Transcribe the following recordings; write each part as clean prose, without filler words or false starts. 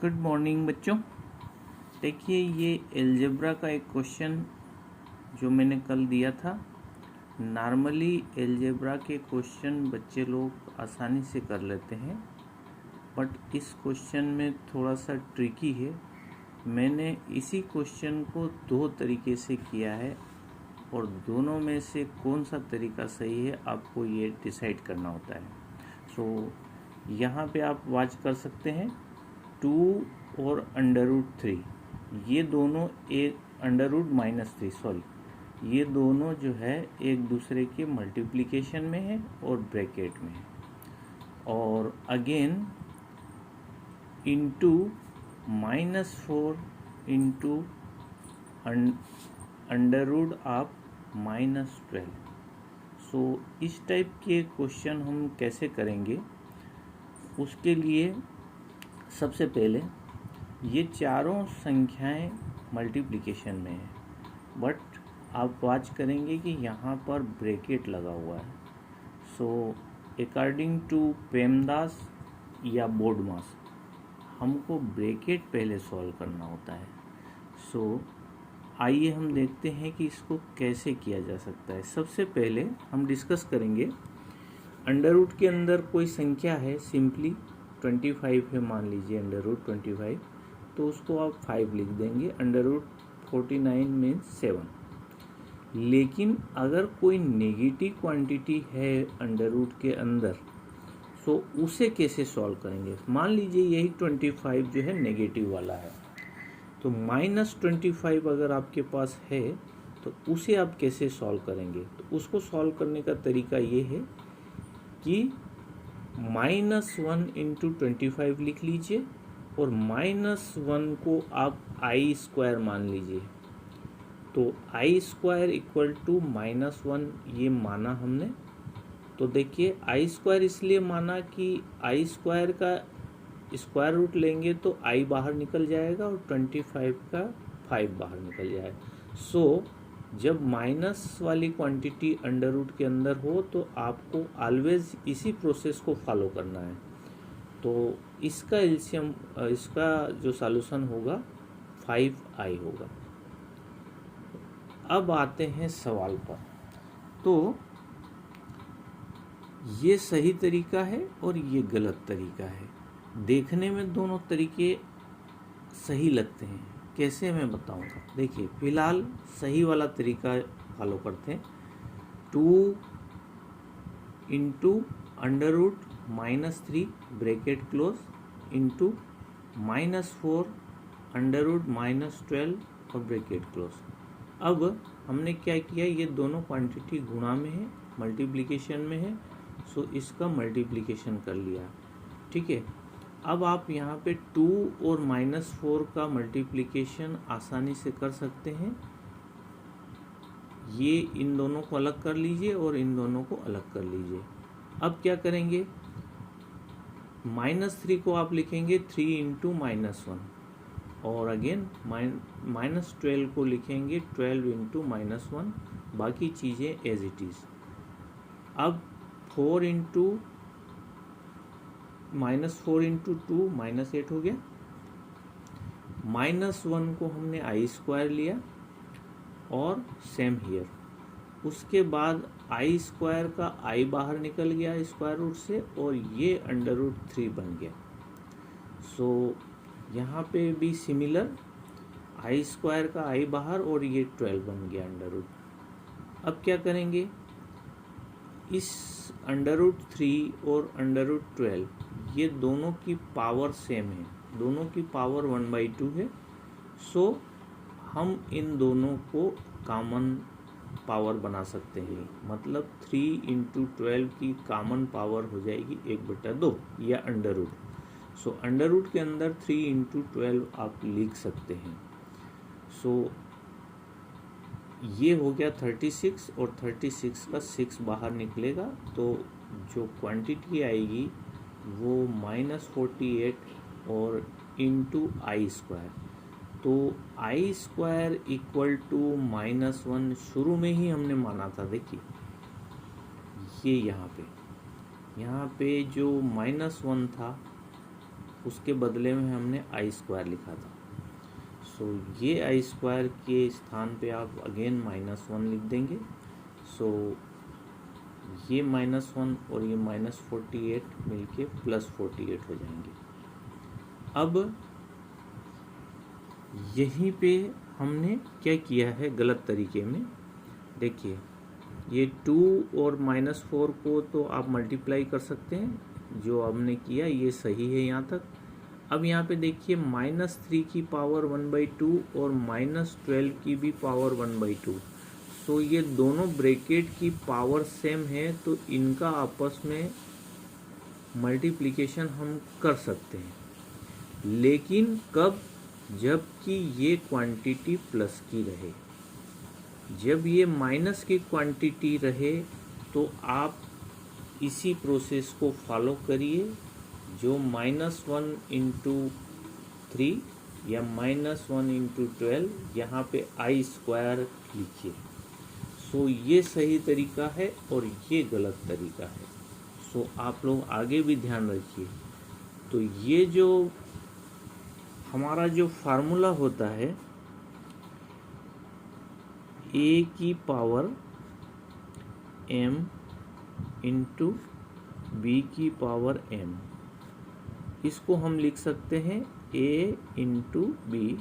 Good morning बच्चों। देखिए ये अलजेब्रा का एक क्वेश्चन जो मैंने कल दिया था। नॉर्मली अलजेब्रा के क्वेश्चन बच्चे लोग आसानी से कर लेते हैं, बट इस क्वेश्चन में थोड़ा सा ट्रिकी है। मैंने इसी क्वेश्चन को दो तरीके से किया है और दोनों में से कौन सा तरीका सही है आपको ये डिसाइड करना होता है। सो यहाँ पे आप वाच कर सकते हैं 2 और √3, ये दोनों एक √-3 ये दोनों जो है एक दूसरे के मल्टीप्लिकेशन में है और ब्रैकेट में है। और अगेन इंटू -4 इंटू √12। सो इस टाइप के क्वेश्चन हम कैसे करेंगे, उसके लिए सबसे पहले ये चारों संख्याएं मल्टीप्लिकेशन में है, बट आप वाच करेंगे कि यहाँ पर ब्रैकेट लगा हुआ है। सो अकॉर्डिंग टू पेमदास या बोर्डमास हमको ब्रैकेट पहले सॉल्व करना होता है। सो आइए हम देखते हैं कि इसको कैसे किया जा सकता है। सबसे पहले हम डिस्कस करेंगे अंडर रूट के अंदर कोई संख्या है, सिंपली 25 है मान लीजिए √25, तो उसको आप 5 लिख देंगे। √49 मीन्स 7। लेकिन अगर कोई नेगेटिव क्वांटिटी है अंडर रूट के अंदर, तो उसे कैसे सॉल्व करेंगे। मान लीजिए यही 25 जो है नेगेटिव वाला है, तो -25 अगर आपके पास है तो उसे आप कैसे सॉल्व करेंगे। तो उसको सॉल्व करने का तरीका ये है कि -1 इंटू 25 लिख लीजिए और -1 को आप i² मान लीजिए। तो i² इक्वल टू -1 ये माना हमने। तो देखिए i² इसलिए माना कि i² का स्क्वायर रूट लेंगे तो i बाहर निकल जाएगा और 25 का 5 बाहर निकल जाएगा। सो जब माइनस वाली क्वांटिटी अंडर रूट के अंदर हो तो आपको ऑलवेज इसी प्रोसेस को फॉलो करना है। तो इसका एलसीएम, इसका जो सॉल्यूशन होगा 5i होगा। अब आते हैं सवाल पर। तो ये सही तरीका है और ये गलत तरीका है। देखने में दोनों तरीके सही लगते हैं, कैसे मैं बताऊंगा। देखिए फिलहाल सही वाला तरीका फॉलो करते हैं। 2 इंटू √-3 ब्रैकेट क्लोज इंटू -4 √-12 और ब्रैकेट क्लोज। अब हमने क्या किया, ये दोनों क्वांटिटी गुणा में है, मल्टीप्लिकेशन में है, सो इसका मल्टीप्लिकेशन कर लिया। ठीक है। अब आप यहाँ पे 2 और -4 का मल्टीप्लिकेशन आसानी से कर सकते हैं। ये इन दोनों को अलग कर लीजिए और इन दोनों को अलग कर लीजिए। अब क्या करेंगे, -3 को आप लिखेंगे 3 इंटू -1 और अगेन -12 को लिखेंगे 12 इंटू -1, बाकी चीज़ें एज इट इज़। अब 4 इंटू -2 -8 हो गया। -1 को हमने i² लिया और सेम हियर। उसके बाद i² का i बाहर निकल गया स्क्वायर रूट से और ये √3 बन गया। सो यहाँ पे भी सिमिलर, i² का i बाहर और ये 12 बन गया √। अब क्या करेंगे, इस √3 और √12 ये दोनों की पावर सेम है, दोनों की पावर 1/2 है। सो हम इन दोनों को कॉमन पावर बना सकते हैं, मतलब 3 इंटू 12 की कॉमन पावर हो जाएगी 1/2 या under root. So under root के अंदर 3 इंटू 12 आप लिख सकते हैं। सो ये हो गया 36 और 36 का 6 बाहर निकलेगा, तो जो क्वांटिटी आएगी वो -48 और इंटू i²। तो i² इक्वल टू -1 शुरू में ही हमने माना था। देखिए ये यहाँ पे जो -1 था उसके बदले में हमने आई स्क्वायर लिखा था। सो ये आई स्क्वायर के स्थान पे आप अगेन -1 लिख देंगे। सो ये -1 और ये -48 मिलके +48 हो जाएंगे। अब यहीं पे हमने क्या किया है गलत तरीके में, देखिए ये 2 और -4 को तो आप मल्टीप्लाई कर सकते हैं, जो हमने किया ये सही है यहाँ तक। अब यहाँ पे देखिए -3 की पावर 1/2 और -12 की भी पावर 1/2। सो ये दोनों ब्रैकेट की पावर सेम है, तो इनका आपस में मल्टीप्लिकेशन हम कर सकते हैं। लेकिन कब? जबकि ये क्वांटिटी प्लस की रहे। जब ये माइनस की क्वांटिटी रहे तो आप इसी प्रोसेस को फॉलो करिए, जो -1 इंटू 3 या -1 इंटू 12, यहाँ पे आई स्क्वायर लिखिए। सो ये सही तरीका है और ये गलत तरीका है। सो आप लोग आगे भी ध्यान रखिए। तो ये जो हमारा जो फार्मूला होता है a की पावर m इंटू b की पावर m, इसको हम लिख सकते हैं a इंटू बी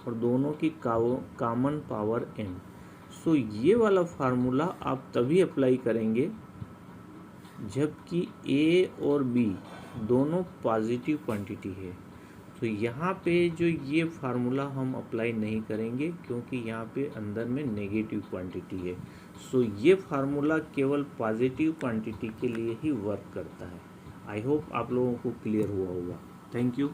और दोनों की कॉमन पावर m। सो ये वाला फार्मूला आप तभी अप्लाई करेंगे जबकि a और b दोनों पॉजिटिव क्वांटिटी है। तो यहाँ पे जो ये फार्मूला हम अप्लाई नहीं करेंगे, क्योंकि यहाँ पे अंदर में नेगेटिव क्वांटिटी है। सो ये फार्मूला केवल पॉजिटिव क्वांटिटी के लिए ही वर्क करता है। आई होप आप लोगों को क्लियर हुआ होगा। Thank you.